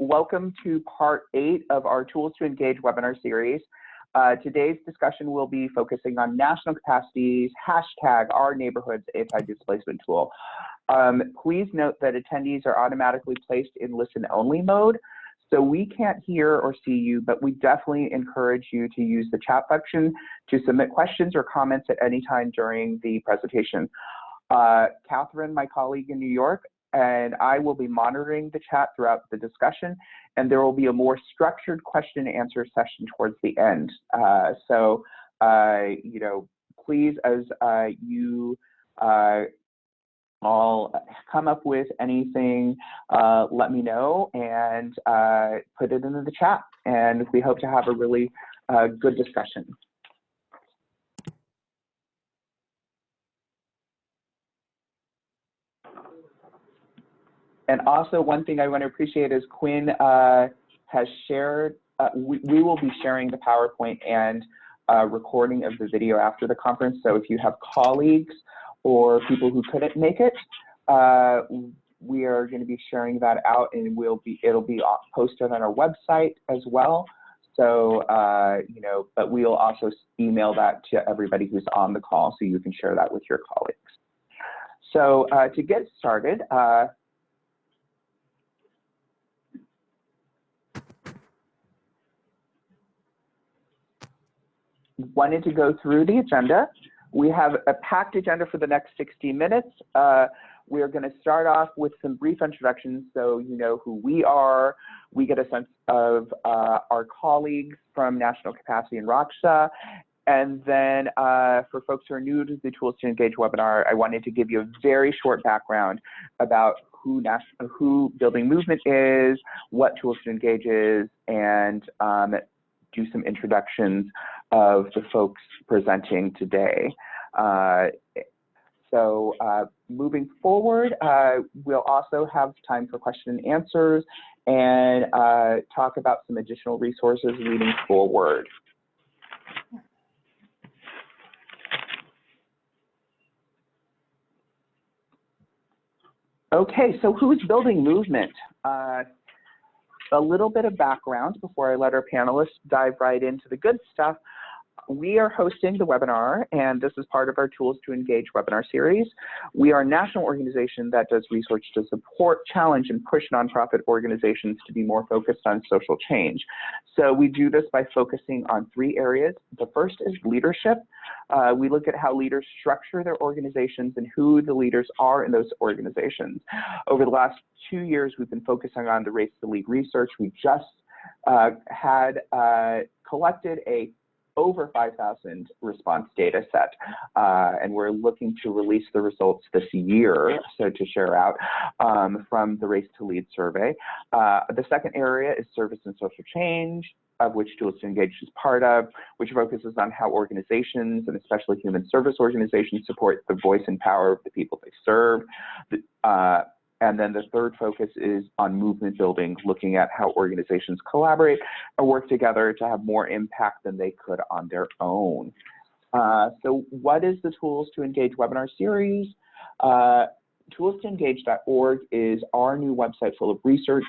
welcome to part 8 of our Tools to Engage webinar series. Today's discussion will be focusing on national capacities, hashtag OurNeighborhoods Anti-Displacement tool. Please note that attendees are automatically placed in listen-only mode, so we can't hear or see you, but we definitely encourage you to use the chat function to submit questions or comments at any time during the presentation. Catherine, my colleague in New York, and I will be monitoring the chat throughout the discussion, and there will be a more structured question and answer session towards the end. Please, as you all come up with anything, let me know and put it into the chat, and we hope to have a really good discussion. And also, one thing I want to appreciate is Quinn has shared, we will be sharing the PowerPoint and recording of the video after the conference. So if you have colleagues or people who couldn't make it, we are going to be sharing that out, and it'll be posted on our website as well. So, but we'll also email that to everybody who's on the call so you can share that with your colleagues. So to get started, wanted to go through the agenda. We have a packed agenda for the next 60 minutes. We're going to start off with some brief introductions so you know who we are. We get a sense of our colleagues from National Capacity and Raksha. And then for folks who are new to the Tools to Engage webinar, I wanted to give you a very short background about who Building Movement is, what Tools to Engage is, and do some introductions of the folks presenting today. Moving forward, we'll also have time for question and answers and talk about some additional resources leading forward. Okay, so who's Building Movement? A little bit of background before I let our panelists dive right into the good stuff. We are hosting the webinar, and this is part of our Tools to Engage webinar series. We are a national organization that does research to support, challenge, and push nonprofit organizations to be more focused on social change. So we do this by focusing on 3 areas. The first is leadership. We look at how leaders structure their organizations and who the leaders are in those organizations. Over the last 2 years, we've been focusing on the Race to Lead research. We just had collected over 5,000 response data set, and we're looking to release the results this year, so to share out from the Race to Lead survey. The second area is service and social change, of which Tools to Engage is part of, which focuses on how organizations, and especially human service organizations, support the voice and power of the people they serve. And then the third focus is on movement building, looking at how organizations collaborate and work together to have more impact than they could on their own. So what is the Tools to Engage webinar series? Toolstoengage.org is our new website full of research,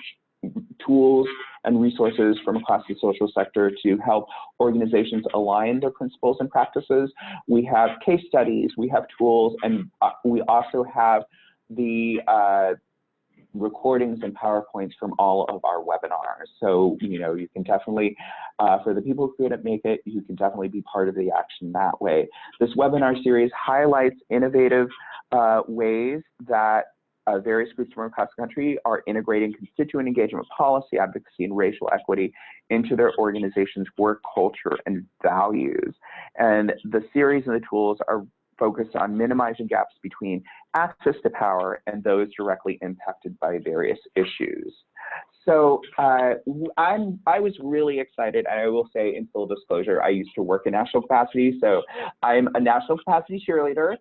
tools, and resources from across the social sector to help organizations align their principles and practices. We have case studies, we have tools, and we also have the recordings and PowerPoints from all of our webinars. So, you can definitely, for the people who couldn't make it, you can definitely be part of the action that way. This webinar series highlights innovative ways that various groups from across the country are integrating constituent engagement, policy advocacy, and racial equity into their organization's work culture and values. And the series and the tools are focused on minimizing gaps between access to power and those directly impacted by various issues. So I was really excited, and I will say in full disclosure, I used to work in national capacity, so I'm a national capacity cheerleader,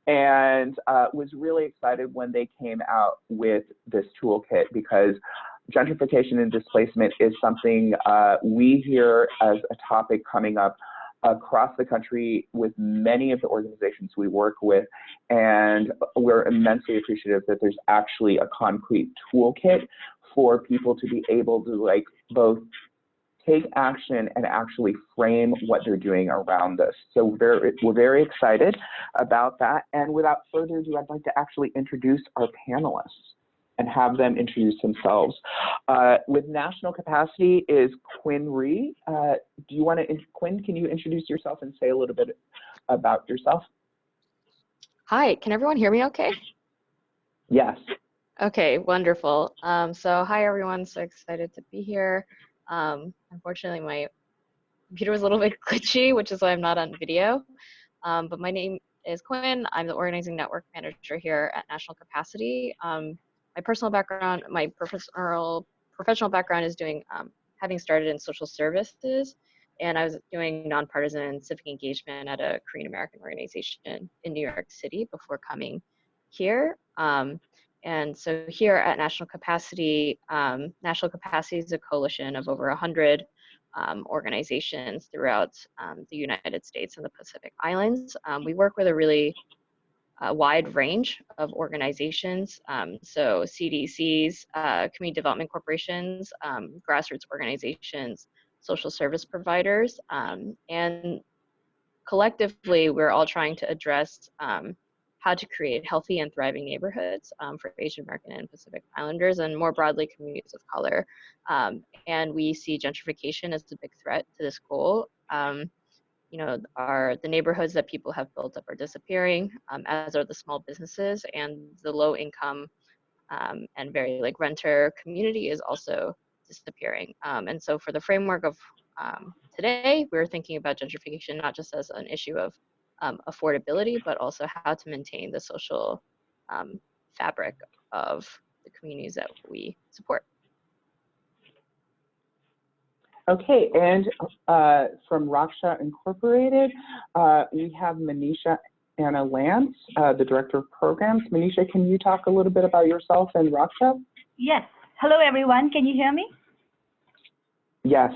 and was really excited when they came out with this toolkit, because gentrification and displacement is something we hear as a topic coming up across the country with many of the organizations we work with, and we're immensely appreciative that there's actually a concrete toolkit for people to be able to like both take action and actually frame what they're doing around this. So we're very excited about that. And without further ado, I'd like to actually introduce our panelists and have them introduce themselves. With national capacity is Quinn Ree. Quinn, can you introduce yourself and say a little bit about yourself? Hi, can everyone hear me okay? Yes. Okay, wonderful. So hi everyone, so excited to be here. Unfortunately, my computer was a little bit glitchy, which is why I'm not on video. But my name is Quinn. I'm the organizing network manager here at National Capacity. My personal background, my professional background is doing, having started in social services, and I was doing nonpartisan civic engagement at a Korean American organization in New York City before coming here. And so here at National Capacity is a coalition of over 100 organizations throughout the United States and the Pacific Islands. We work with a really wide range of organizations, so CDCs, community development corporations, grassroots organizations, social service providers, and collectively we're all trying to address how to create healthy and thriving neighborhoods for Asian American and Pacific Islanders, and more broadly communities of color. And we see gentrification as a big threat to this goal. You know, the neighborhoods that people have built up are disappearing, as are the small businesses, and the low income and very like renter community is also disappearing. And so for the framework of today, we're thinking about gentrification not just as an issue of affordability, but also how to maintain the social fabric of the communities that we support. Okay, and from Raksha Incorporated, we have Monisha Anna Lance, the Director of Programs. Monisha, can you talk a little bit about yourself and Raksha? Yes. Hello, everyone. Can you hear me? Yes.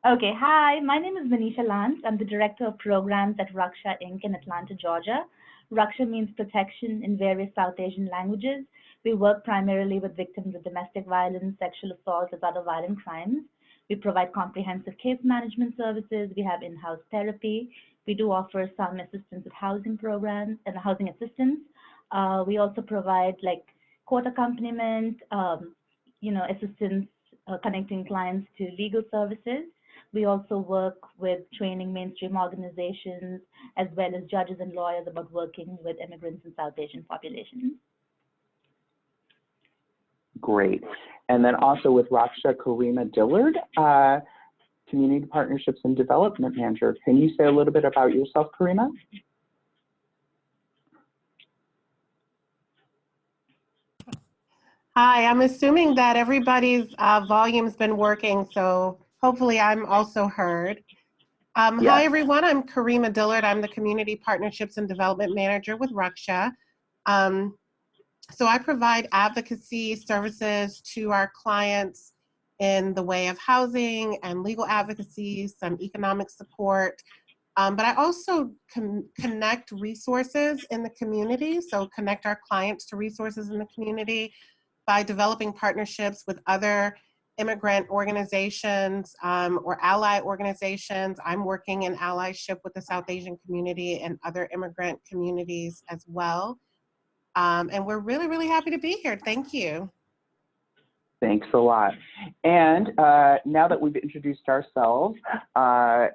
Okay. Hi, my name is Manisha Lance. I'm the Director of Programs at Raksha Inc. in Atlanta, Georgia. Raksha means protection in various South Asian languages. We work primarily with victims of domestic violence, sexual assault, and other violent crimes. We provide comprehensive case management services. We have in-house therapy. We do offer some assistance with housing programs and housing assistance. We also provide like court accompaniment, assistance connecting clients to legal services. We also work with training mainstream organizations as well as judges and lawyers about working with immigrants and South Asian populations. Great. And then also with Raksha, Karima Dillard, Community Partnerships and Development Manager. Can you say a little bit about yourself, Karima? Hi, I'm assuming that everybody's volume's been working, so hopefully I'm also heard. Yes. Hi, everyone. I'm Karima Dillard. I'm the Community Partnerships and Development Manager with Raksha. So I provide advocacy services to our clients in the way of housing and legal advocacy, some economic support, but I also connect resources in the community, so connect our clients to resources in the community by developing partnerships with other immigrant organizations or ally organizations. I'm working in allyship with the South Asian community and other immigrant communities as well. And we're really, really happy to be here. Thank you. Thanks a lot. And now that we've introduced ourselves, I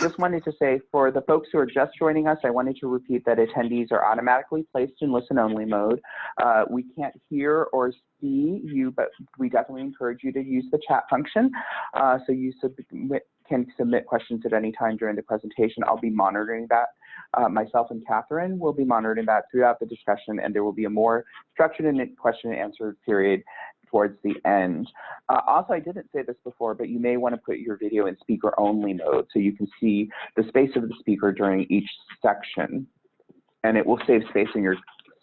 just wanted to say for the folks who are just joining us, I wanted to repeat that attendees are automatically placed in listen-only mode. We can't hear or see you, but we definitely encourage you to use the chat function. So you can submit questions at any time during the presentation. I'll be monitoring that. Myself and Catherine will be monitoring that throughout the discussion, and there will be a more structured question and answer period towards the end. Also, I didn't say this before, but you may want to put your video in speaker only mode so you can see the space of the speaker during each section, and it will save space in your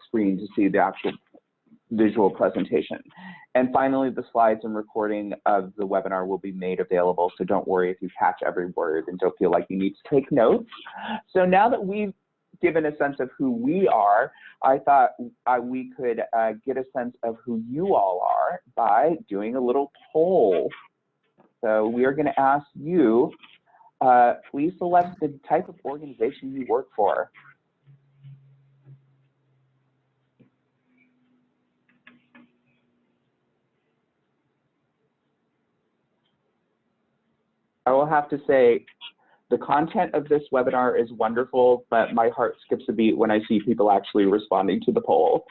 screen to see the actual visual presentation. And finally, the slides and recording of the webinar will be made available, so don't worry if you catch every word and don't feel like you need to take notes. So now that we've given a sense of who we are, I thought we could get a sense of who you all are by doing a little poll. So we are going to ask you, please select the type of organization you work for. I will have to say, the content of this webinar is wonderful, but my heart skips a beat when I see people actually responding to the poll.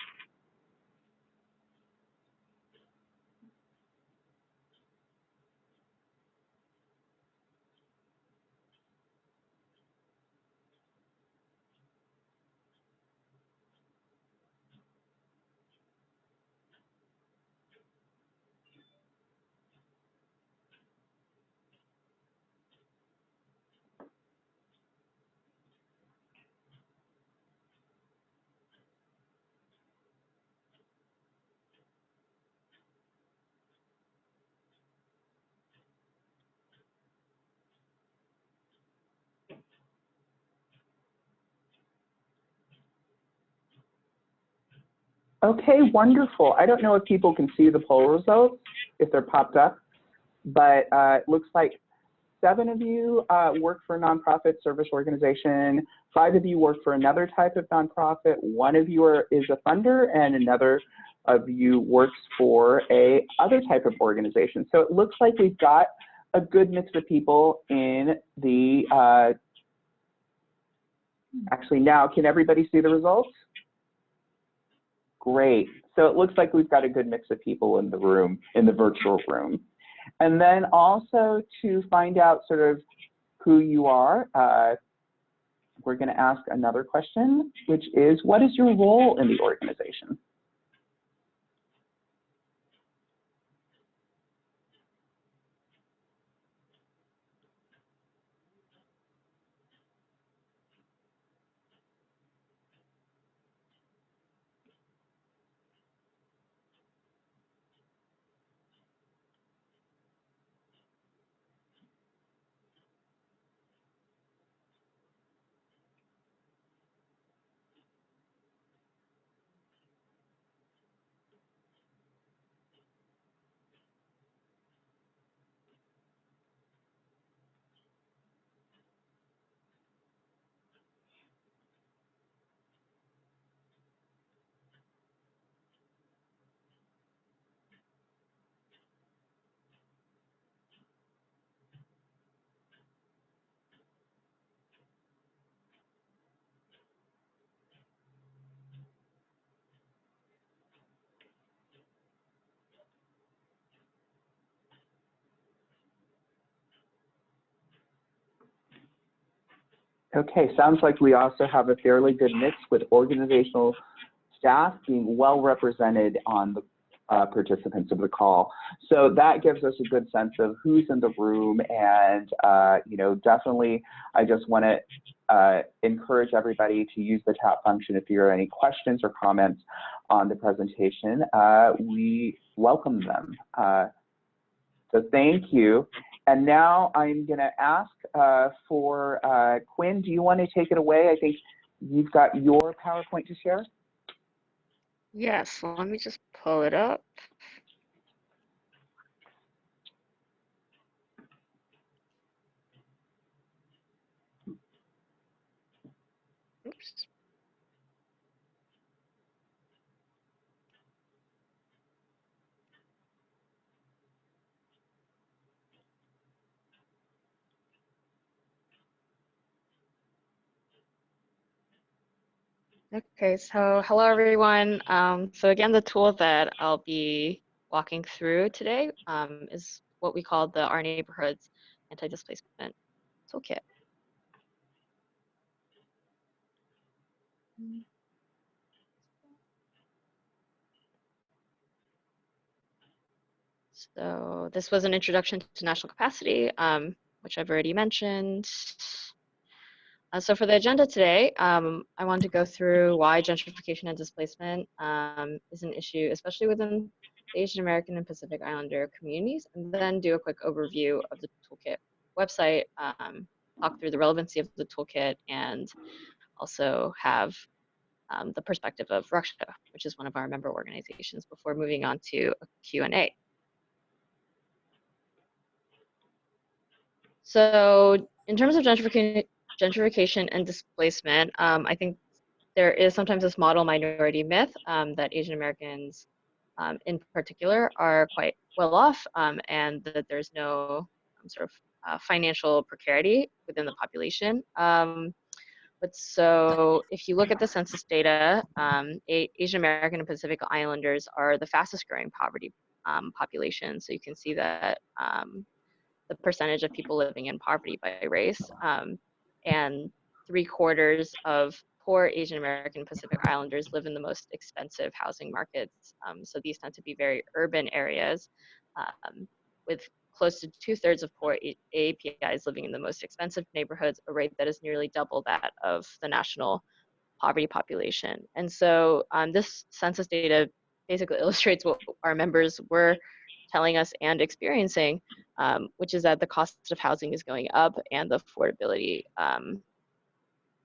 Okay, wonderful. I don't know if people can see the poll results, if they're popped up, but it looks like 7 of you work for a nonprofit service organization, 5 of you work for another type of nonprofit, 1 of you is a funder, and another of you works for a other type of organization. So it looks like we've got a good mix of people in the, actually now, can everybody see the results? Great. So it looks like we've got a good mix of people in the room, in the virtual room. And then also to find out sort of who you are, we're going to ask another question, which is, what is your role in the organization? Okay, sounds like we also have a fairly good mix with organizational staff being well represented on the participants of the call. So that gives us a good sense of who's in the room, and you know, definitely I just want to encourage everybody to use the chat function if there are any questions or comments on the presentation. We welcome them. So thank you. And now I'm going to ask for Quinn, do you want to take it away? I think you've got your PowerPoint to share. Yes, let me just pull it up. Oops. Okay, so hello everyone. So again, the tool that I'll be walking through today is what we call the OurNeighborhoods Anti-Displacement Toolkit. So this was an introduction to national capacity, which I've already mentioned. So for the agenda today, I want to go through why gentrification and displacement is an issue, especially within the Asian American and Pacific Islander communities, and then do a quick overview of the Toolkit website, talk through the relevancy of the toolkit, and also have the perspective of Raksha, which is one of our member organizations, before moving on to a Q&A. So in terms of gentrification and displacement, I think there is sometimes this model minority myth that Asian Americans in particular are quite well off, and that there's no sort of financial precarity within the population. But so if you look at the census data, Asian American and Pacific Islanders are the fastest growing poverty population. So you can see that the percentage of people living in poverty by race, and 3/4 of poor Asian American Pacific Islanders live in the most expensive housing markets. So these tend to be very urban areas, with close to 2/3 of poor AAPIs living in the most expensive neighborhoods, a rate that is nearly double that of the national poverty population. And so this census data basically illustrates what our members were telling us and experiencing, which is that the cost of housing is going up and the affordability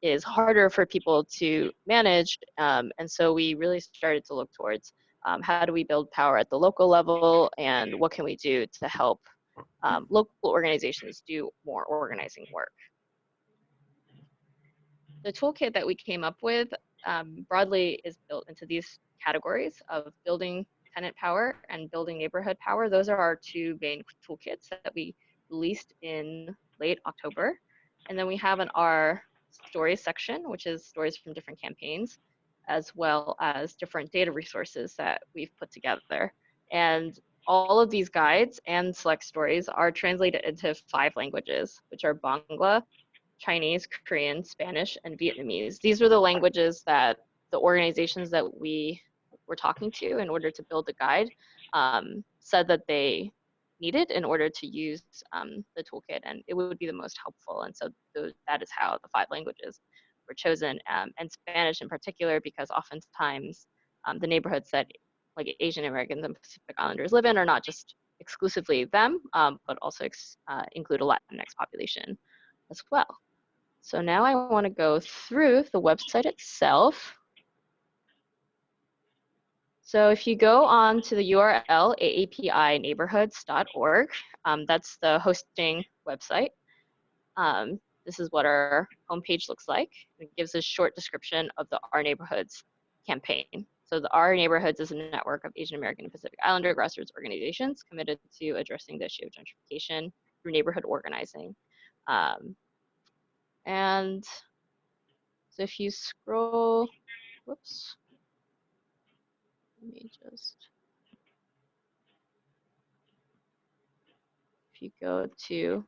is harder for people to manage. And so we really started to look towards how do we build power at the local level, and what can we do to help local organizations do more organizing work. The toolkit that we came up with broadly is built into these categories of building tenant power and building neighborhood power. Those are our two main toolkits that we released in late October. And then we have our stories section, which is stories from different campaigns, as well as different data resources that we've put together. And all of these guides and select stories are translated into 5 languages, which are Bangla, Chinese, Korean, Spanish, and Vietnamese. These were the languages that the organizations that we were talking to in order to build the guide said that they needed in order to use the toolkit, and it would be the most helpful. And so that is how the 5 languages were chosen, and Spanish in particular, because oftentimes the neighborhoods that like Asian Americans and Pacific Islanders live in are not just exclusively them, but also include a Latinx population as well. So now I want to go through the website itself. So if you go on to the URL aapineighborhoods.org, that's the hosting website. This is what our homepage looks like. It gives a short description of the Our Neighborhoods campaign. So the Our Neighborhoods is a network of Asian American and Pacific Islander grassroots organizations committed to addressing the issue of gentrification through neighborhood organizing. And so if you scroll, whoops, let me just, if you go to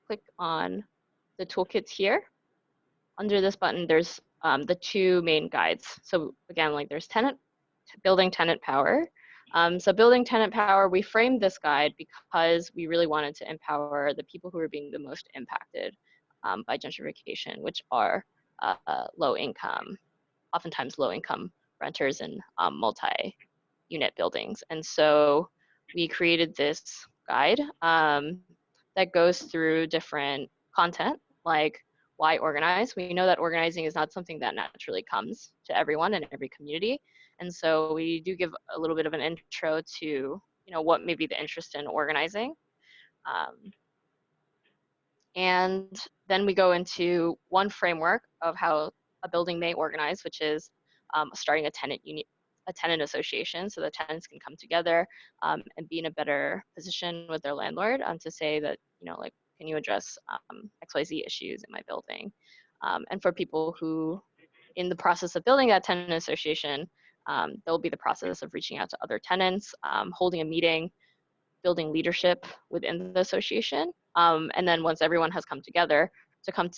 click on the toolkits here, under this button, there's the 2 main guides. So again, like there's building tenant power. So building tenant power, we framed this guide because we really wanted to empower the people who are being the most impacted by gentrification, which are oftentimes low income renters in multi-unit buildings. And so we created this guide that goes through different content, like why organize. We know that organizing is not something that naturally comes to everyone in every community. And so we do give a little bit of an intro to, what may be the interest in organizing. And then we go into one framework of how a building may organize, which is starting a tenant association, so the tenants can come together and be in a better position with their landlord to say that, like, can you address XYZ issues in my building? And for people who, in the process of building that tenant association, there'll be the process of reaching out to other tenants, holding a meeting, building leadership within the association. And then once everyone has come together to come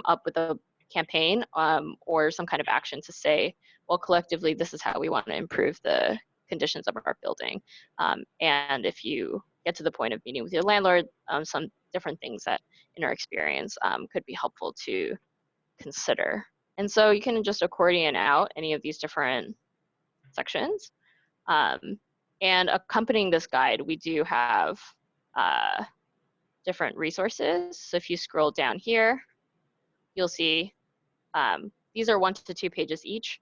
up with a campaign or some kind of action to say, well, collectively, this is how we want to improve the conditions of our building. And if you get to the point of meeting with your landlord, some different things that in our experience could be helpful to consider. And so you can just accordion out any of these different sections. And accompanying this guide, we do have different resources. So if you scroll down here, you'll see These are 1 to 2 pages each,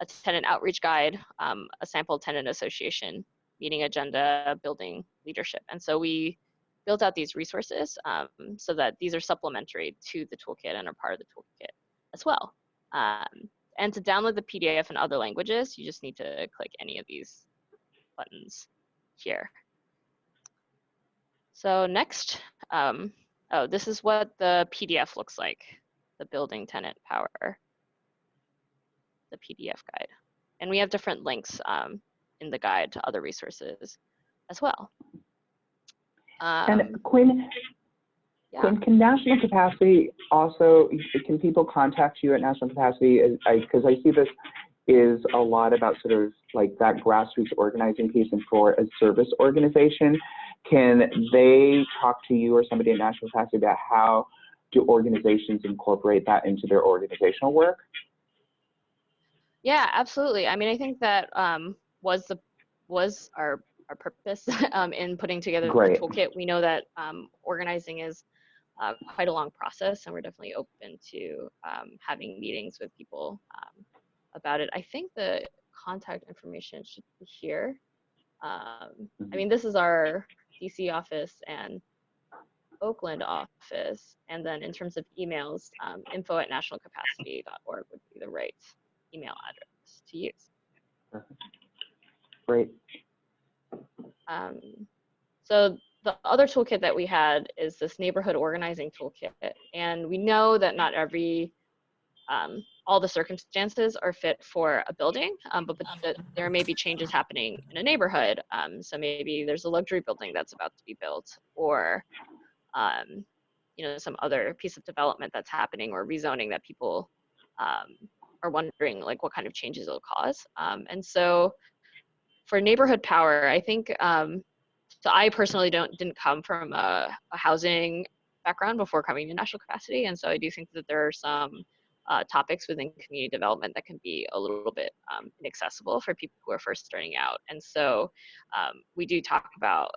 a tenant outreach guide, a sample tenant association, meeting agenda, building leadership. And so we built out these resources so that these are supplementary to the toolkit and are part of the toolkit as well. And to download the PDF in other languages, you just need to click any of these buttons here. So next, oh, this is what the PDF looks like, the building tenant power, the PDF guide. And we have different links in the guide to other resources as well. And Quinn, yeah. Quinn, can national capacity also, can people contact you at national capacity? Because I see this is a lot about sort of like that grassroots organizing piece, and for a service organization, can they talk to you or somebody at national capacity about how do organizations incorporate that into their organizational work? Yeah, absolutely. I mean, I think that was our purpose in putting together Great. the toolkit. We know that organizing is quite a long process, and we're definitely open to having meetings with people about it. I think the contact information should be here. I mean, this is our DC office and Oakland office, and then in terms of emails, info@nationalcapacity.org would be the right email address to use. Great. So the other toolkit that we had is this neighborhood organizing toolkit, and we know that not every all the circumstances are fit for a building, but there may be changes happening in a neighborhood. So maybe there's a luxury building that's about to be built, or you know, some other piece of development that's happening, or rezoning that people are wondering like what kind of changes it'll cause. And so for neighborhood power, I think, so I personally didn't come from a housing background before coming to national capacity, and so I do think that there are some topics within community development that can be a little bit inaccessible for people who are first starting out. And so we do talk about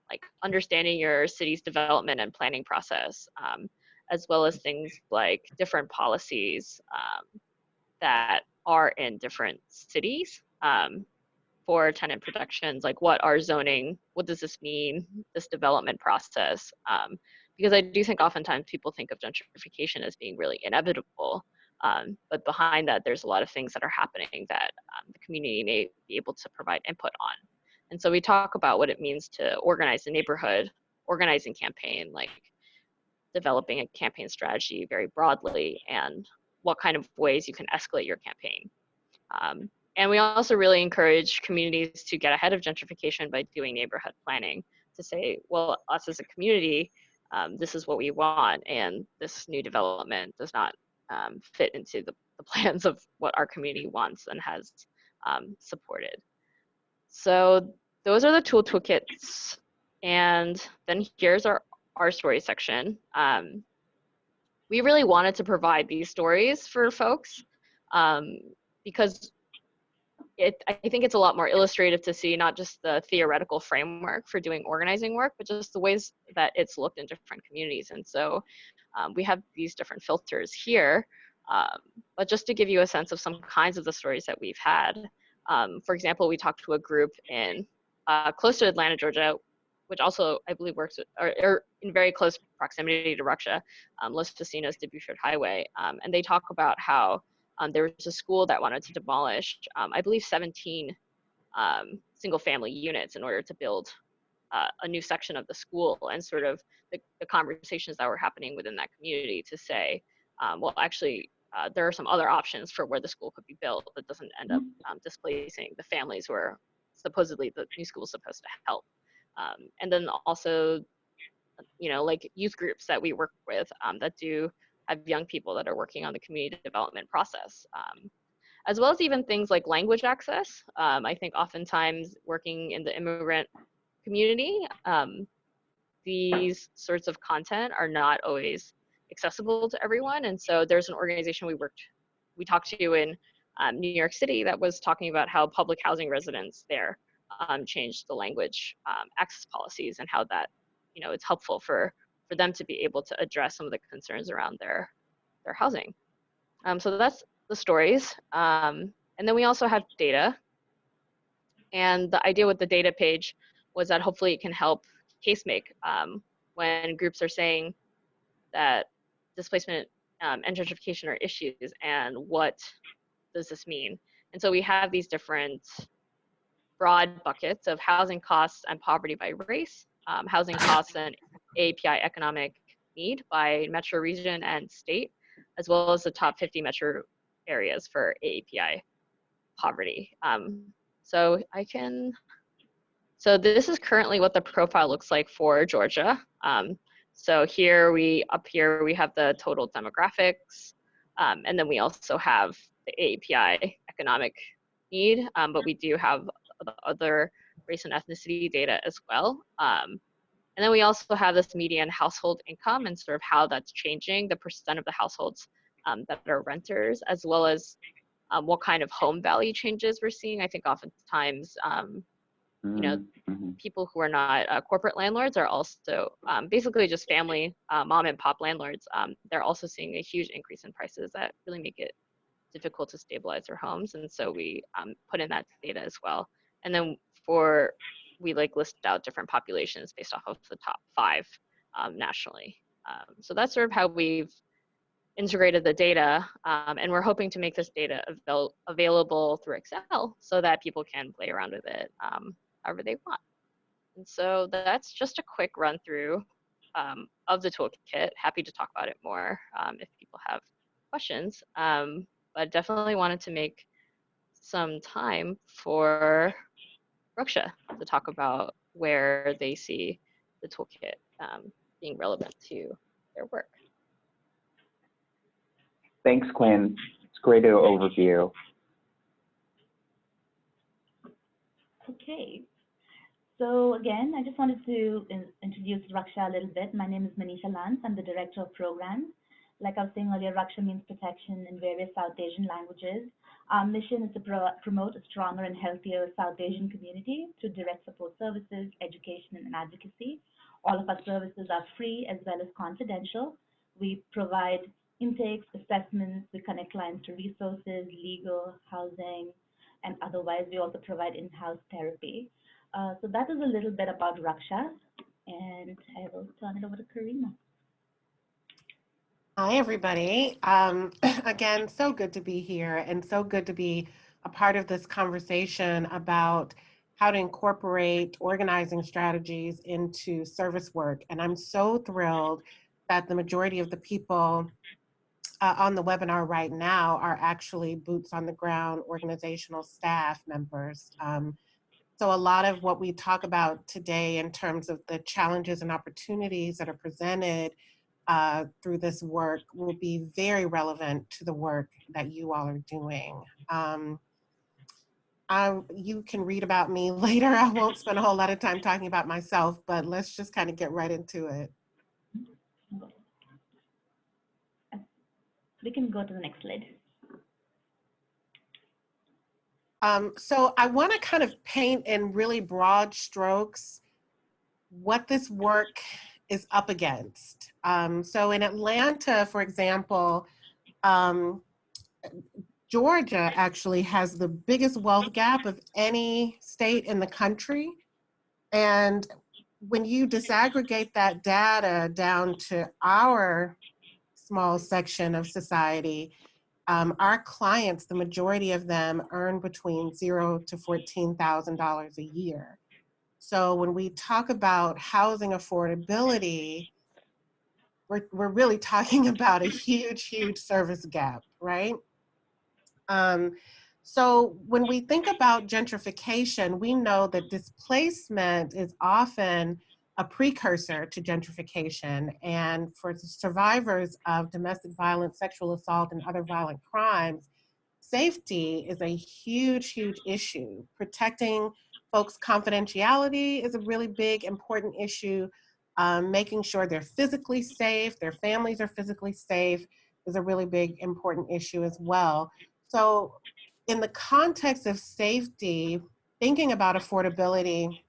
like understanding your city's development and planning process, as well as things like different policies that are in different cities for tenant protections, like what are zoning, what does this mean, this development process, because I do think oftentimes people think of gentrification as being really inevitable, but behind that there's a lot of things that are happening that the community may be able to provide input on. And so we talk about what it means to organize a neighborhood, organizing campaign, like developing a campaign strategy very broadly, and what kind of ways you can escalate your campaign. And we also really encourage communities to get ahead of gentrification by doing neighborhood planning, to say, well, us as a community, this is what we want, and this new development does not fit into the plans of what our community wants and has supported. So those are the toolkits. And then here's our story section. We really wanted to provide these stories for folks because I think it's a lot more illustrative to see not just the theoretical framework for doing organizing work, but just the ways that it's looked in different communities. And so we have these different filters here, but just to give you a sense of some kinds of the stories that we've had. For example, we talked to a group in close to Atlanta, Georgia, which also I believe works with, or in very close proximity to Ruxha, Los Tocinos de Buford Highway. And they talk about how there was a school that wanted to demolish, I believe, 17 single-family units in order to build a new section of the school, and sort of the conversations that were happening within that community to say, well, actually, there are some other options for where the school could be built that doesn't end up displacing the families who are supposedly the new school is supposed to help. And then also, you know, like youth groups that we work with that do have young people that are working on the community development process, as well as even things like language access. I think oftentimes working in the immigrant community, these sorts of content are not always accessible to everyone. And so there's an organization we talked to in New York City that was talking about how public housing residents there changed the language access policies, and how that, you know, it's helpful for them to be able to address some of the concerns around their housing. So that's the stories. And then we also have data. And the idea with the data page was that hopefully it can help case make when groups are saying that displacement and gentrification are issues, and what does this mean? And so we have these different broad buckets of housing costs and poverty by race, housing costs and API economic need by metro region and state, as well as the top 50 metro areas for API poverty. So this is currently what the profile looks like for Georgia. So up here we have the total demographics, and then we also have the API economic need, but we do have the other race and ethnicity data as well. And then we also have this median household income and sort of how that's changing, the percent of the households that are renters, as well as what kind of home value changes we're seeing. I think oftentimes, people who are not corporate landlords are also basically just family mom and pop landlords. They're also seeing a huge increase in prices that really make it difficult to stabilize their homes. And so we put in that data as well. And then we listed out different populations based off of the top 5 nationally. So that's sort of how we've integrated the data, and we're hoping to make this data available through Excel so that people can play around with it however they want. And so that's just a quick run through of the toolkit. Happy to talk about it more if people have questions, but definitely wanted to make some time for Raksha to talk about where they see the toolkit being relevant to their work. Thanks, Quinn. It's a great overview. Okay. So again, I just wanted to introduce Raksha a little bit. My name is Monisha. I'm the Director of Programs. Like I was saying earlier, Raksha means protection in various South Asian languages. Our mission is to promote a stronger and healthier South Asian community through direct support services, education, and advocacy. All of our services are free as well as confidential. We provide intakes, assessments, we connect clients to resources, legal, housing, and otherwise we also provide in-house therapy. So that is a little bit about Raksha, and I will turn it over to Karima. Hi, everybody. Again, so good to be here and so good to be a part of this conversation about how to incorporate organizing strategies into service work. And I'm so thrilled that the majority of the people on the webinar right now are actually boots on the ground organizational staff members. So a lot of what we talk about today in terms of the challenges and opportunities that are presented through this work will be very relevant to the work that you all are doing. You can read about me later. I won't spend a whole lot of time talking about myself, but let's just kind of get right into it. We can go to the next slide. So I want to kind of paint in really broad strokes what this work is up against. So in Atlanta, for example, Georgia actually has the biggest wealth gap of any state in the country. And when you disaggregate that data down to our small section of society, our clients, the majority of them earn between $0 to $14,000 a year. So when we talk about housing affordability, we're really talking about a huge, huge service gap, right? So when we think about gentrification, we know that displacement is often a precursor to gentrification. And for survivors of domestic violence, sexual assault, and other violent crimes, safety is a huge, huge issue. Protecting folks' confidentiality is a really big, important issue. Making sure they're physically safe, their families are physically safe is a really big, important issue as well. So in the context of safety, thinking about affordability,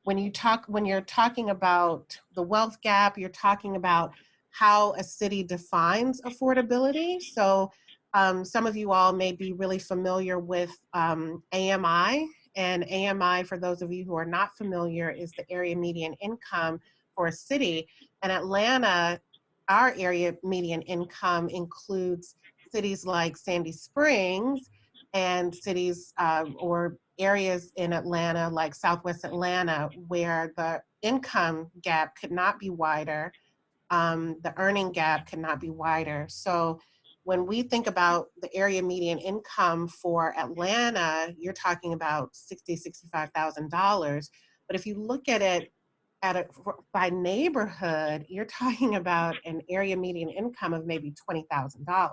when you're talking about the wealth gap, you're talking about how a city defines affordability. So some of you all may be really familiar with AMI, and AMI, for those of you who are not familiar, is the area median income for a city. And Atlanta, our area median income includes cities like Sandy Springs and cities or areas in Atlanta like Southwest Atlanta, where the income gap could not be wider, the earning gap could not be wider. So when we think about the area median income for Atlanta, you're talking about $65,000. But if you look at it by neighborhood, you're talking about an area median income of maybe $20,000.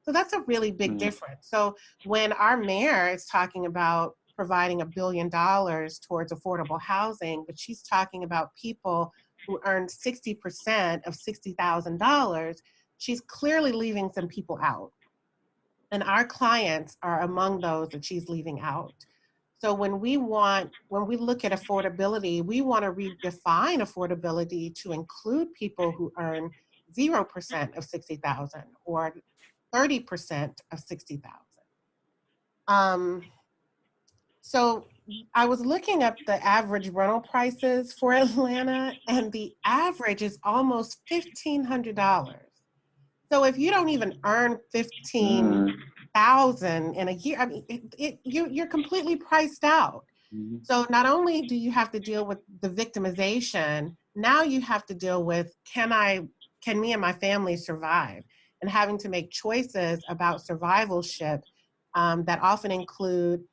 So that's a really big difference. So when our mayor is talking about providing $1 billion towards affordable housing, but she's talking about people who earn 60% of $60,000, she's clearly leaving some people out. And our clients are among those that she's leaving out. So when we look at affordability, we want to redefine affordability to include people who earn 0% of 60,000 or 30% of 60,000. So I was looking up the average rental prices for Atlanta, and the average is almost $1,500. So if you don't even earn 15,000 in a year, I mean, you're completely priced out. So not only do you have to deal with the victimization, now you have to deal with, can me and my family survive? And having to make choices about survivalship that often include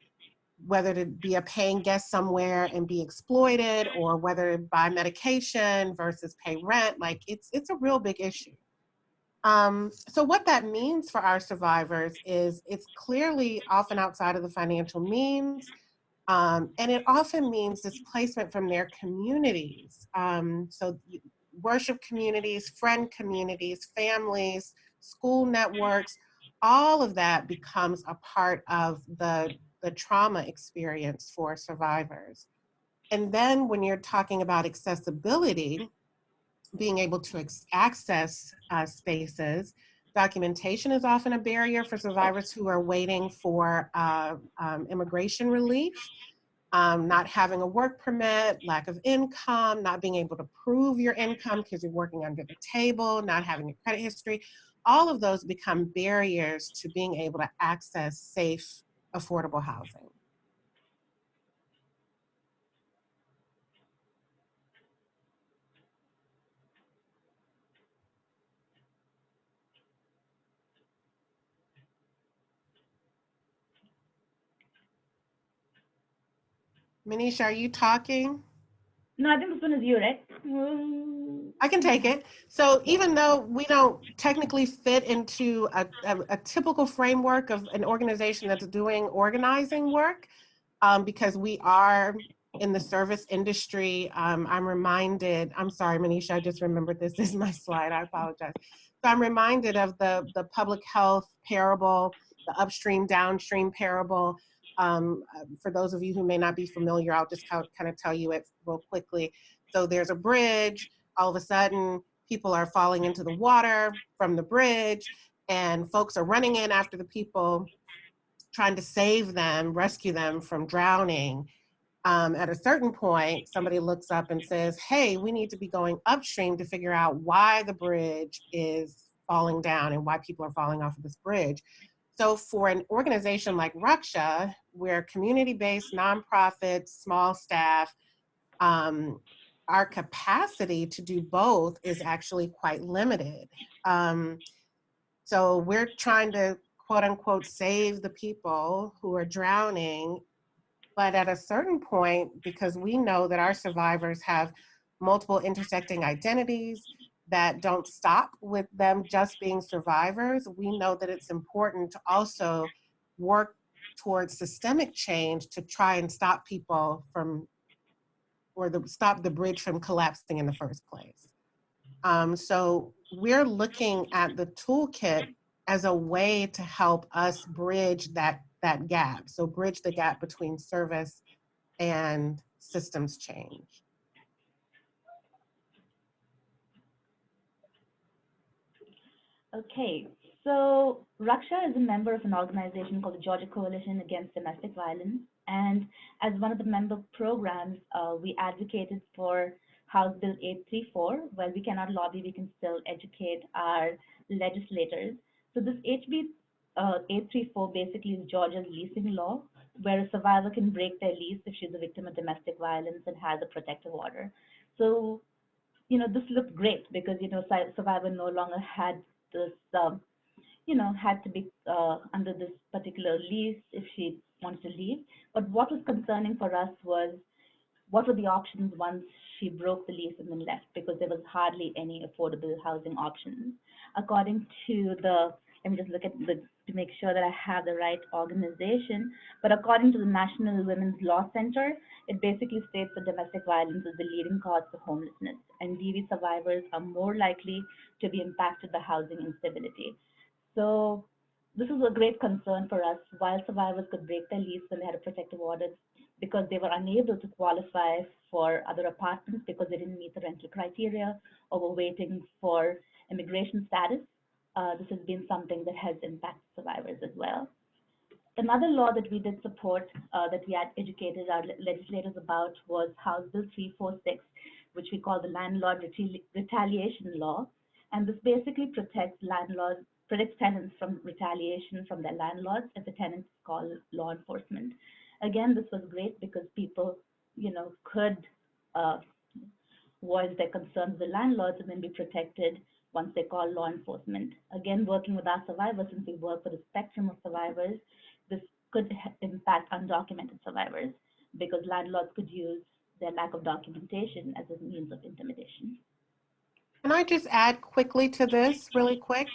whether to be a paying guest somewhere and be exploited, or whether to buy medication versus pay rent. Like it's a real big issue. So what that means for our survivors is it's clearly often outside of the financial means, and it often means displacement from their communities. So worship communities, friend communities, families, school networks, all of that becomes a part of the trauma experience for survivors. And then when you're talking about accessibility, being able to access spaces, documentation is often a barrier for survivors who are waiting for immigration relief. Not having a work permit, lack of income, not being able to prove your income because you're working under the table, not having a credit history, all of those become barriers to being able to access safe, affordable housing. Manish, are you talking? No, I think this one is you, right? I can take it. So even though we don't technically fit into a typical framework of an organization that's doing organizing work, because we are in the service industry, I'm reminded, I'm sorry, Monisha, I just remembered this is my slide, I apologize. So I'm reminded of the public health parable, the upstream, downstream parable. For those of you who may not be familiar, I'll just kind of tell you it real quickly. So there's a bridge, all of a sudden people are falling into the water from the bridge, and folks are running in after the people, trying to save them, rescue them from drowning. At a certain point, somebody looks up and says, hey, we need to be going upstream to figure out why the bridge is falling down and why people are falling off of this bridge. So for an organization like Raksha, we're community-based, nonprofit, small staff, our capacity to do both is actually quite limited. So we're trying to, quote unquote, save the people who are drowning. But at a certain point, because we know that our survivors have multiple intersecting identities that don't stop with them just being survivors, we know that it's important to also work towards systemic change to try and stop people from, or stop the bridge from collapsing in the first place. So we're looking at the toolkit as a way to help us bridge that gap. So bridge the gap between service and systems change. Okay, so Raksha is a member of an organization called the Georgia Coalition Against Domestic Violence. And as one of the member programs, we advocated for House Bill 834. While we cannot lobby, we can still educate our legislators. So this HB 834 basically is Georgia's leasing law, where a survivor can break their lease if she's a victim of domestic violence and has a protective order. So this looked great because, survivor no longer had this, had to be under this particular lease if she wanted to leave. But what was concerning for us was what were the options once she broke the lease and then left, because there was hardly any affordable housing options. According to let me just look at to make sure that I have the right organization, but according to the National Women's Law Center, it basically states that domestic violence is the leading cause of homelessness, and DV survivors are more likely to be impacted by housing instability. So this is a great concern for us. While survivors could break their lease when they had a protective order because they were unable to qualify for other apartments because they didn't meet the rental criteria or were waiting for immigration status, this has been something that has impacted survivors as well. Another law that we did support, that we had educated our legislators about, was House Bill 346, which we call the Landlord Retaliation Law. And this basically protects tenants from retaliation from their landlords if the tenants call law enforcement. Again, this was great because people, could voice their concerns to the landlords and then be protected once they call law enforcement. Again, working with our survivors, since we work with a spectrum of survivors, this could impact undocumented survivors because landlords could use their lack of documentation as a means of intimidation. Can I just add quickly to this really quick?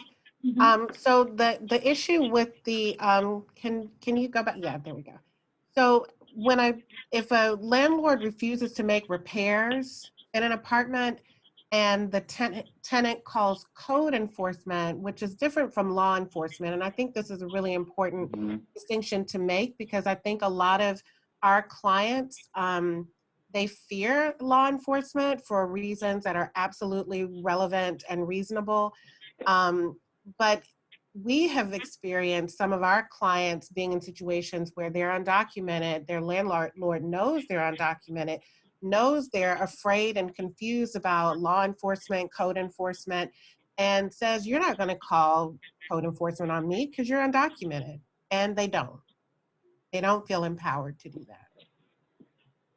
So the issue with the, can you go back? Yeah, there we go. So if a landlord refuses to make repairs in an apartment and the tenant calls code enforcement, which is different from law enforcement, and I think this is a really important distinction to make, because I think a lot of our clients, they fear law enforcement for reasons that are absolutely relevant and reasonable. But we have experienced some of our clients being in situations where they're undocumented, their landlord knows they're undocumented, knows they're afraid and confused about law enforcement, code enforcement, and says, you're not gonna call code enforcement on me because you're undocumented. And they don't. They don't feel empowered to do that.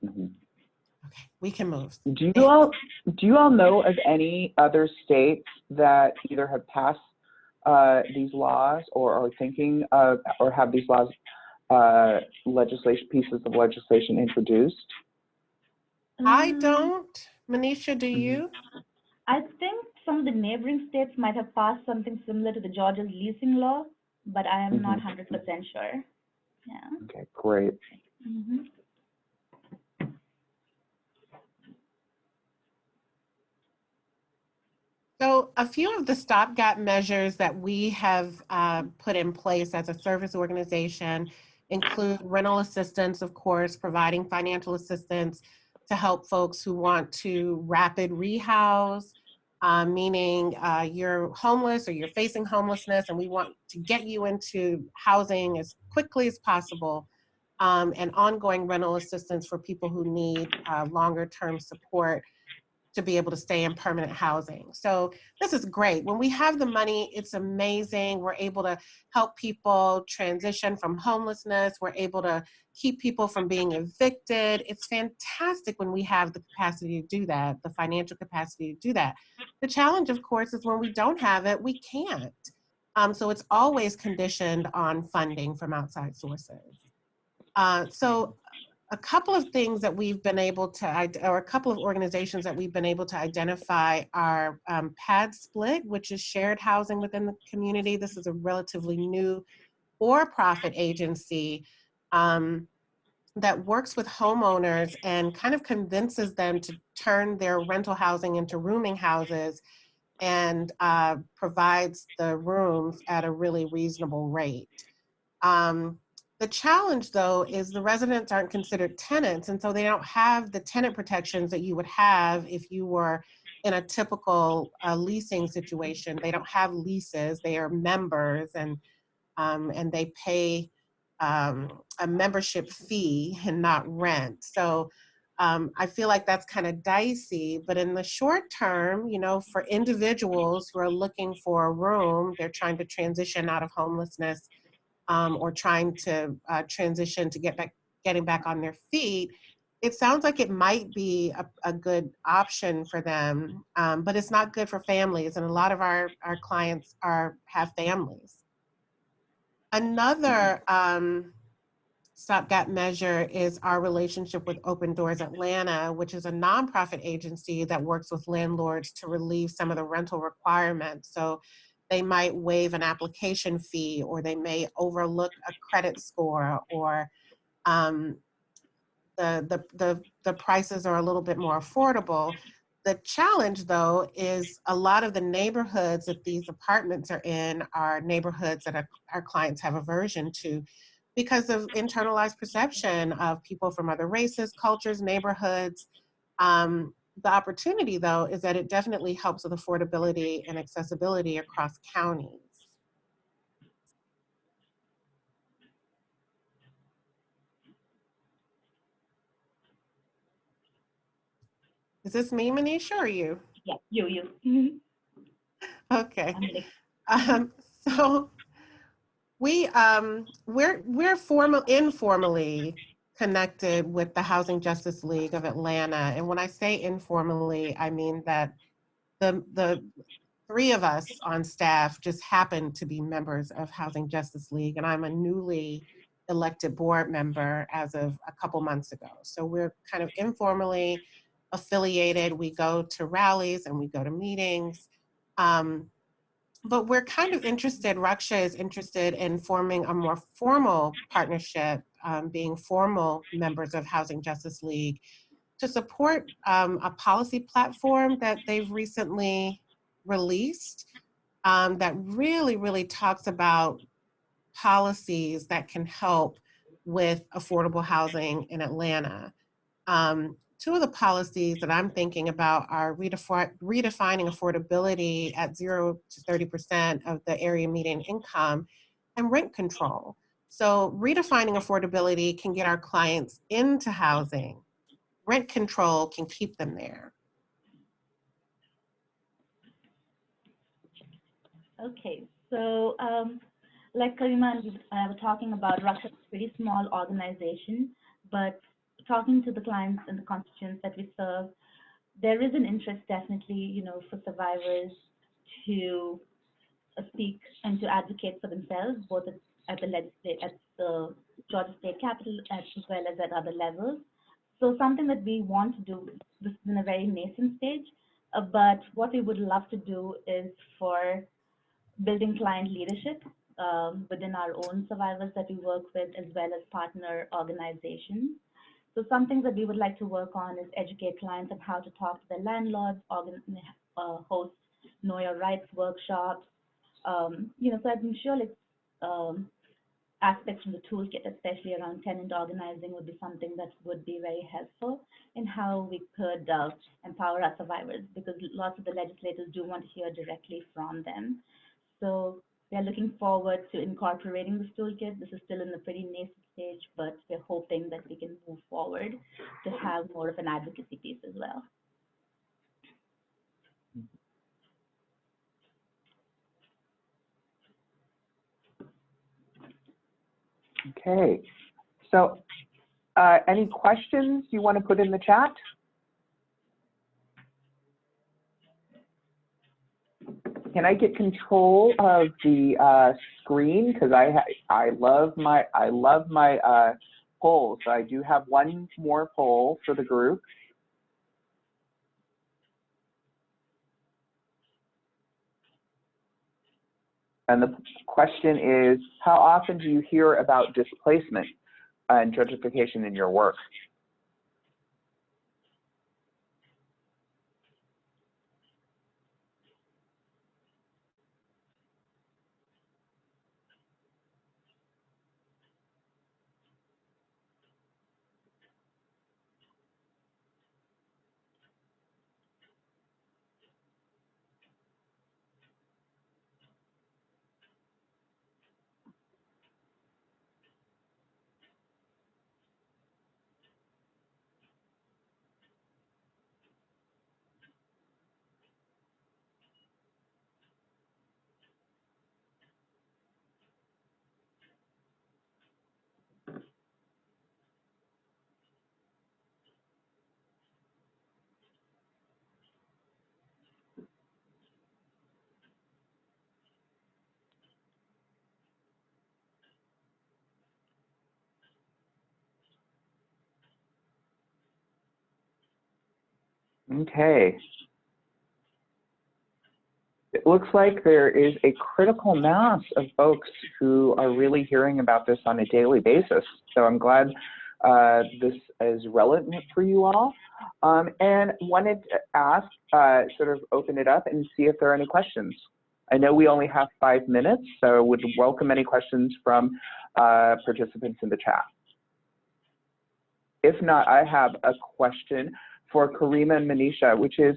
Okay, we can move. Do you all know of any other states that either have passed these laws or are thinking of, or have these laws, pieces of legislation introduced? I don't. Manisha, do you? I think some of the neighboring states might have passed something similar to the Georgia's leasing law, but I am not 100% sure. Yeah. Okay, great. So a few of the stopgap measures that we have put in place as a service organization include rental assistance, of course, providing financial assistance to help folks who want to rapid rehouse, meaning you're homeless or you're facing homelessness and we want to get you into housing as quickly as possible, and ongoing rental assistance for people who need longer term support to be able to stay in permanent housing. So this is great. When we have the money, it's amazing. We're able to help people transition from homelessness. We're able to keep people from being evicted. It's fantastic when we have the capacity to do that, the financial capacity to do that. The challenge, of course, is when we don't have it, we can't. So it's always conditioned on funding from outside sources. So a couple of things that we've been able to, or a couple of organizations that we've been able to identify are PAD Split, which is shared housing within the community. This is a relatively new for-profit agency that works with homeowners and kind of convinces them to turn their rental housing into rooming houses and provides the rooms at a really reasonable rate. The challenge, though, is the residents aren't considered tenants, and so they don't have the tenant protections that you would have if you were in a typical leasing situation. They don't have leases; they are members, and they pay a membership fee and not rent. So I feel like that's kind of dicey. But in the short term, you know, for individuals who are looking for a room, they're trying to transition out of homelessness, or trying to transition to getting back on their feet, it sounds like it might be a good option for them, but it's not good for families, and a lot of our clients have families. Another stopgap measure is our relationship with Open Doors Atlanta, which is a nonprofit agency that works with landlords to relieve some of the rental requirements. So they might waive an application fee, or they may overlook a credit score, or the prices are a little bit more affordable. The challenge, though, is a lot of the neighborhoods that these apartments are in are neighborhoods that our clients have aversion to because of internalized perception of people from other races, cultures, neighborhoods. The opportunity, though, is that it definitely helps with affordability and accessibility across counties. Is this me, Manisha, or you? Yeah, you. Okay. So we're informally connected with the Housing Justice League of Atlanta, and when I say informally, I mean that the three of us on staff just happen to be members of Housing Justice League, and I'm a newly elected board member as of a couple months ago. So we're kind of informally affiliated. We go to rallies and we go to meetings. But we're kind of interested, Raksha is interested in forming a more formal partnership, being formal members of Housing Justice League, to support a policy platform that they've recently released, that really talks about policies that can help with affordable housing in Atlanta. Two of the policies that I'm thinking about are redefining affordability at 0 to 30% of the area median income, and rent control. So redefining affordability can get our clients into housing. Rent control can keep them there. Okay, so like Karima and I were talking about, Russia is a pretty small organization, but talking to the clients and the constituents that we serve, there is an interest definitely, you know, for survivors to speak and to advocate for themselves, both at the at the Georgia State Capitol as well as at other levels. So something that we want to do, this is in a very nascent stage, but what we would love to do is for building client leadership within our own survivors that we work with, as well as partner organizations. So some things that we would like to work on is educate clients on how to talk to their landlords, host know your rights workshops. You know, so I'm sure like aspects from the toolkit, especially around tenant organizing, would be something that would be very helpful in how we could empower our survivors, because lots of the legislators do want to hear directly from them. So we are looking forward to incorporating this toolkit. This is still in the pretty nascent stage, but we're hoping that we can move forward to have more of an advocacy piece as well. Okay, so any questions you want to put in the chat? Can I get control of the screen, because I love my poll. So I do have one more poll for the group. And the question is, how often do you hear about displacement and gentrification in your work? Okay. It looks like there is a critical mass of folks who are really hearing about this on a daily basis. So I'm glad this is relevant for you all. And wanted to ask, sort of open it up and see if there are any questions. I know we only have 5 minutes, so would welcome any questions from participants in the chat. If not, I have a question for Karima and Monisha, which is,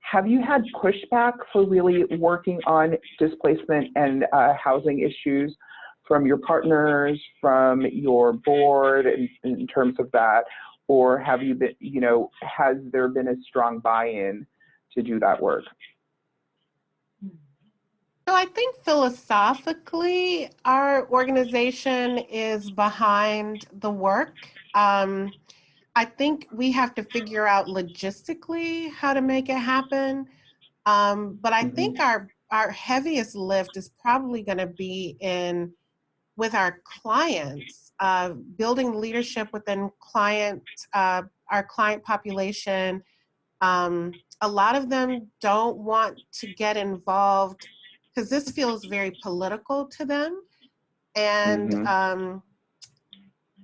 have you had pushback for really working on displacement and housing issues from your partners, from your board in terms of that? Or have you been, you know, has there been a strong buy-in to do that work? So I think philosophically, our organization is behind the work. I think we have to figure out logistically how to make it happen. But I think our heaviest lift is probably going to be in with our clients, building leadership within our client population. A lot of them don't want to get involved because this feels very political to them. And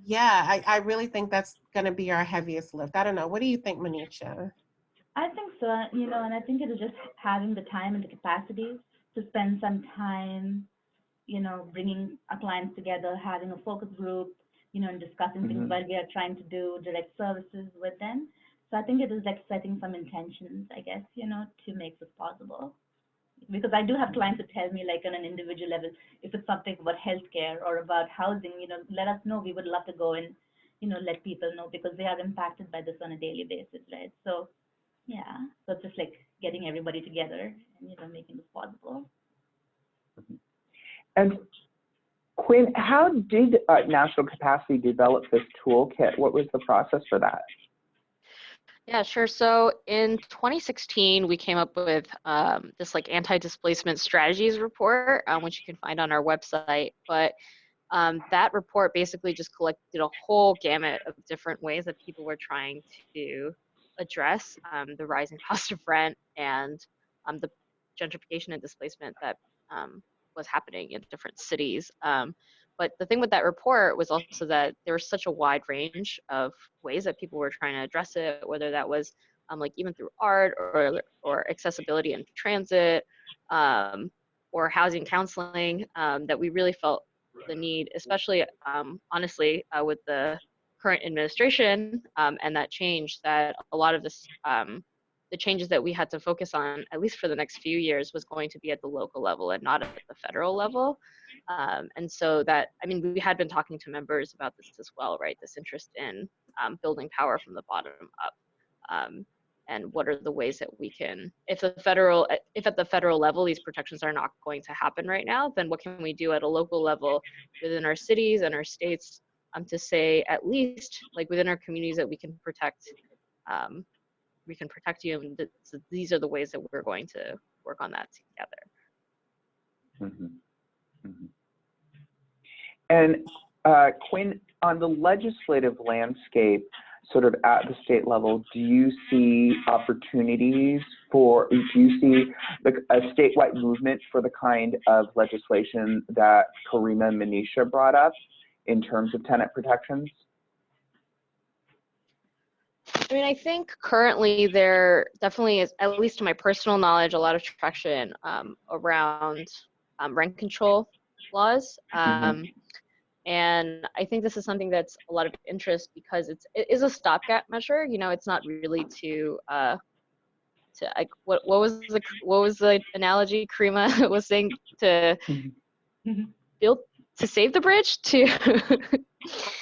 yeah, I really think that's going to be our heaviest lift. I don't know. What do you think, Monisha? I think so, you know, and I think it is just having the time and the capacity to spend some time, you know, bringing our clients together, having a focus group, you know, and discussing things while we are trying to do direct services with them. So I think it is like setting some intentions, I guess, you know, to make this possible. Because I do have clients who tell me, like on an individual level, if it's something about healthcare or about housing, you know, let us know. We would love to go and, you know, let people know because they are impacted by this on a daily basis, right? So, yeah, so it's just like getting everybody together and, you know, making this possible. And Quinn, how did National Capacity develop this toolkit? What was the process for that? Yeah, sure. So in 2016, we came up with this like anti-displacement strategies report, which you can find on our website. But that report basically just collected a whole gamut of different ways that people were trying to address the rising cost of rent and the gentrification and displacement that was happening in different cities. But the thing with that report was also that there was such a wide range of ways that people were trying to address it, whether that was like even through art or accessibility and transit or housing counseling, that we really felt the need, especially honestly with the current administration and that change, that a lot of this, the changes that we had to focus on, at least for the next few years, was going to be at the local level and not at the federal level. And so that, I mean, we had been talking to members about this as well, right? This interest in building power from the bottom up. And what are the ways that we can, if at the federal level these protections are not going to happen right now, then what can we do at a local level within our cities and our states to say, at least like within our communities, that we can protect you, and so these are the ways that we're going to work on that together. And Quinn, on the legislative landscape, sort of at the state level, do you see opportunities for, do you see a statewide movement for the kind of legislation that Karima and Monisha brought up in terms of tenant protections? I mean, I think currently there definitely is, at least to my personal knowledge, a lot of traction around rent control laws. And I think this is something that's a lot of interest because it is a stopgap measure. You know, it's not really to like, what was the analogy Karima was saying, to build, to save the bridge, to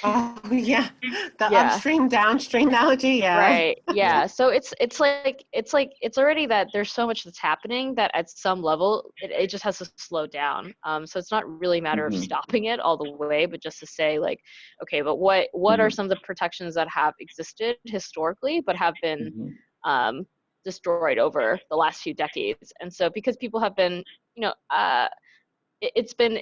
Oh yeah, the yeah. upstream downstream analogy. Yeah. Right. Yeah. So it's already that there's so much that's happening that at some level it just has to slow down. So it's not really a matter of stopping it all the way, but just to say, like, okay, but what are some of the protections that have existed historically but have been destroyed over the last few decades? And so because people have been, you know, it's been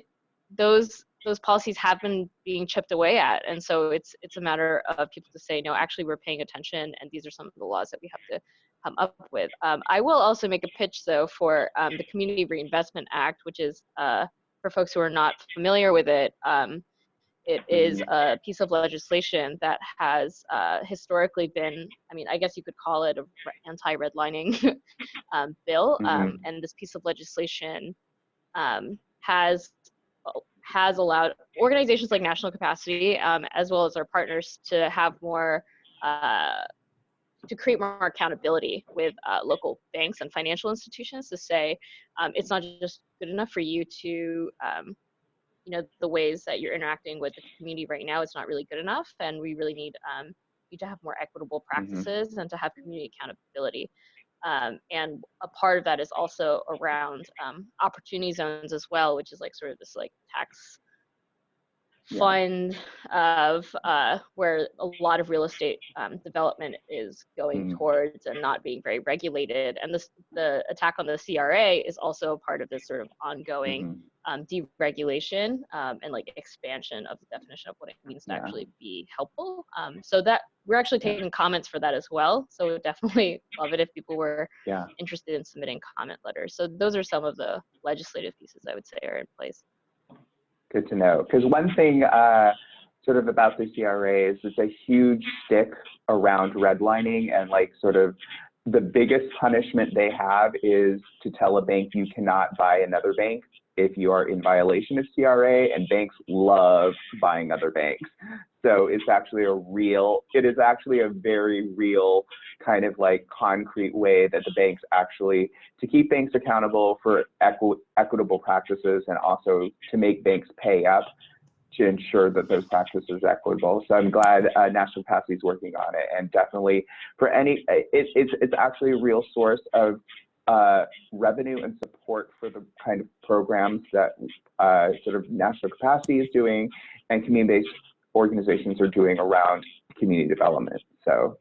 those policies have been being chipped away at, and so it's a matter of people to say, no, actually we're paying attention, and these are some of the laws that we have come up with. I will also make a pitch, though, for the Community Reinvestment Act, which is, for folks who are not familiar with it, it is a piece of legislation that has historically been, I mean, I guess you could call it an anti-redlining bill. And this piece of legislation has allowed organizations like National Capacity, as well as our partners, to have more, to create more accountability with local banks and financial institutions, to say it's not just good enough for you to, you know, the ways that you're interacting with the community right now, it's not really good enough, and we really need you to have more equitable practices and to have community accountability. And a part of that is also around opportunity zones as well, which is like sort of this like tax fund of where a lot of real estate development is going towards and not being very regulated. And this, the attack on the CRA is also a part of this sort of ongoing deregulation and like expansion of the definition of what it means to actually be helpful. So that we're actually taking comments for that as well. So we'd definitely love it if people were interested in submitting comment letters. So those are some of the legislative pieces I would say are in place. Good to know. Because one thing sort of about the CRA is it's a huge stick around redlining, and like sort of the biggest punishment they have is to tell a bank you cannot buy another bank if you are in violation of CRA, and banks love buying other banks. So it's actually it is actually a very real kind of like concrete way that the banks actually, to keep banks accountable for equitable practices, and also to make banks pay up to ensure that those practices are equitable. So I'm glad National Capacity is working on it, and definitely for any, it's actually a real source of revenue and support for the kind of programs that sort of National Capacity is doing and community-based organizations are doing around community development. So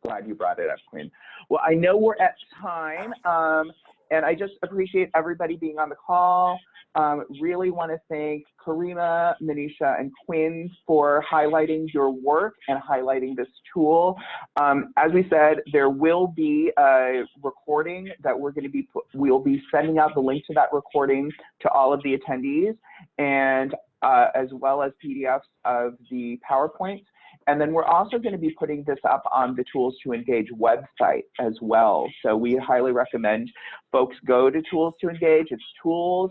glad you brought it up, Quinn. Well, I know we're at time, and I just appreciate everybody being on the call. Really want to thank Karima, Monisha, and Quinn for highlighting your work and highlighting this tool. As we said, there will be a recording that we'll be sending out the link to that recording to all of the attendees, and as well as PDFs of the PowerPoint. And then we're also going to be putting this up on the Tools to Engage website as well. So we highly recommend folks go to Tools to Engage. It's tools,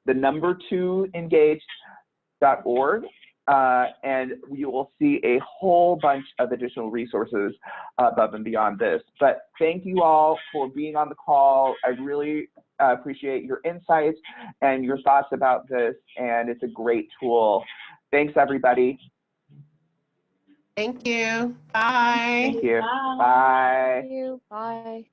the number 2 engage.org, and you will see a whole bunch of additional resources above and beyond this. But thank you all for being on the call. I really appreciate your insights and your thoughts about this, and it's a great tool. Thanks, everybody. Thank you. Bye. Thank you. Bye. Bye. Thank you. Bye.